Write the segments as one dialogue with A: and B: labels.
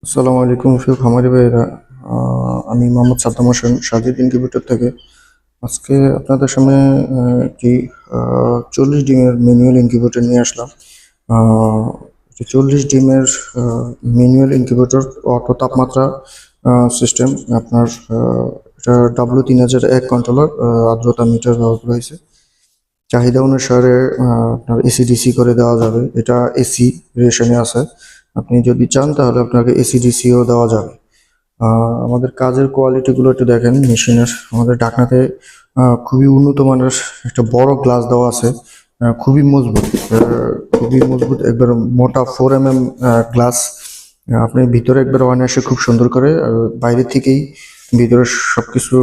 A: আসসালামু আলাইকুম প্রিয় খামারি ভাইয়েরা। আমি মোহাম্মদ সাদ্দাম হোসেন সাজিদ ইনকিউবেটর থেকে আজকে আপনাদের সামনে একটি 40 ডিমের ম্যানুয়াল ইনকিউবেটর নিয়ে আসলাম। 40 ডিমের ম্যানুয়াল ইনকিউবেটর অটো তাপমাত্রা সিস্টেম। আপনার এটা W3001 কন্ট্রোলার, আর্দ্রতা মিটার ব্যবহার করা হয়েছে। চাহিদা অনুসারে আপনার এসিডিসি করে দেওয়া যাবে। এটা এসি রেশনে আছে। আপনি যদি চান তাহলে আপনাকে এসিডিসিও দেওয়া যাবে। আমাদের কাজের কোয়ালিটিগুলো একটু দেখেন। মেশিনের আমাদের ঢাকনাতে খুবই উন্নত মানের একটা বড় গ্লাস দেওয়া আছে। খুবই মজবুত একবার মোটা 4 mm গ্লাস। আপনি ভিতরে একবার অনায়াসে খুব সুন্দর করে বাইরে থেকেই ভিতরে সবকিছু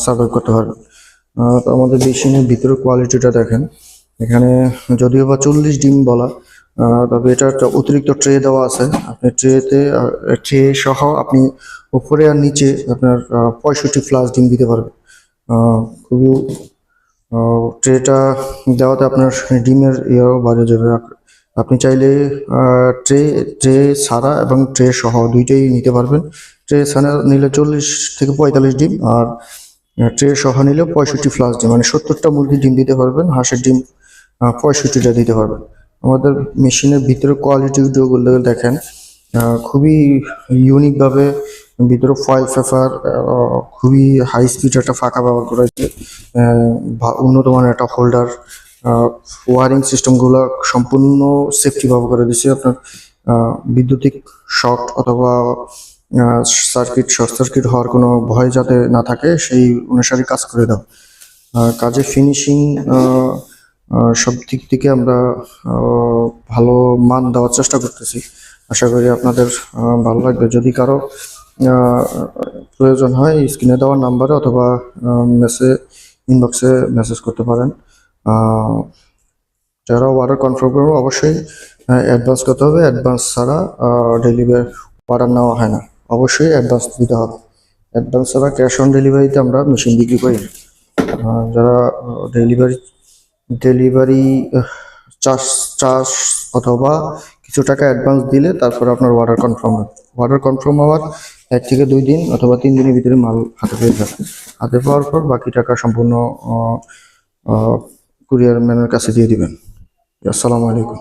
A: সার্ভাইভ করতে পারবেন। তো আমাদের মেশিনের ভিতরের কোয়ালিটিটা দেখেন। এখানে যদিও বা 40 ডিম বলা, তবে এটা একটা অতিরিক্ত ট্রে দেওয়া আছে। আপনি ট্রে সহ আপনি উপরে আর নিচে আপনার 65 প্লাস ডিম দিতে পারবেন। খুবই ট্রেটা দেওয়াতে আপনার ডিমের ইয়েও বাড়ে যাবে। আপনি চাইলে ট্রে ট্রে ছাড়া এবং ট্রে সহ দুইটাই নিতে পারবেন। ট্রে ছাড়া নিলে 40 থেকে 45 ডিম, আর ট্রে সহ নিলে 65 প্লাস ডিম, মানে 70টা মুরগির ডিম দিতে পারবেন। হাঁসের ডিম 65টা দিতে পারবেন। আমাদের মেশিনের ভিতরে কোয়ালিটিগুলো দেখেন। খুবই ইউনিকভাবে ভিতরে ফয়েল পেপার, খুবই হাই স্পিড একটা ফাঁকা ব্যবহার করা হয়েছে। উন্নত মানের একটা হোল্ডার, ওয়ারিং সিস্টেমগুলো সম্পূর্ণ সেফটি ব্যবহার করে দিচ্ছে। আপনার বিদ্যুতিক শক অথবা শর্ট সার্কিট হওয়ার কোনো ভয় যাতে না থাকে সেই অনুসারে কাজ করে দাও। কাজের ফিনিশিং সব দিক থেকে আমরা ভালো মান দেওয়ার চেষ্টা করতেছি। আশা করি আপনাদের ভালো লাগবে। যদি কারো প্রয়োজন হয় স্ক্রিনে দেওয়ার নাম্বারে অথবা ইনবক্সে মেসেজ করতে পারেন। যারা অর্ডার কনফার্ম করবো অবশ্যই অ্যাডভান্স করতে হবে। অ্যাডভান্স ছাড়া ডেলিভারি অর্ডার নেওয়া হয় না। অবশ্যই অ্যাডভান্স দিতে হবে। অ্যাডভান্স ছাড়া ক্যাশ অন ডেলিভারিতে আমরা মেশিন বিক্রি করি না। যারা ডেলিভারি চার্জ অথবা কিছু টাকা অ্যাডভান্স দিলে তারপরে আপনার অর্ডার কনফার্ম হওয়ার 1 থেকে 2 দিন অথবা 3 দিনের ভিতরে মাল হাতে পেয়ে যাবে। হাতে পাওয়ার পর বাকি টাকা সম্পূর্ণ কুরিয়ার ম্যানের কাছে দিয়ে দিবেন। আসসালামু আলাইকুম।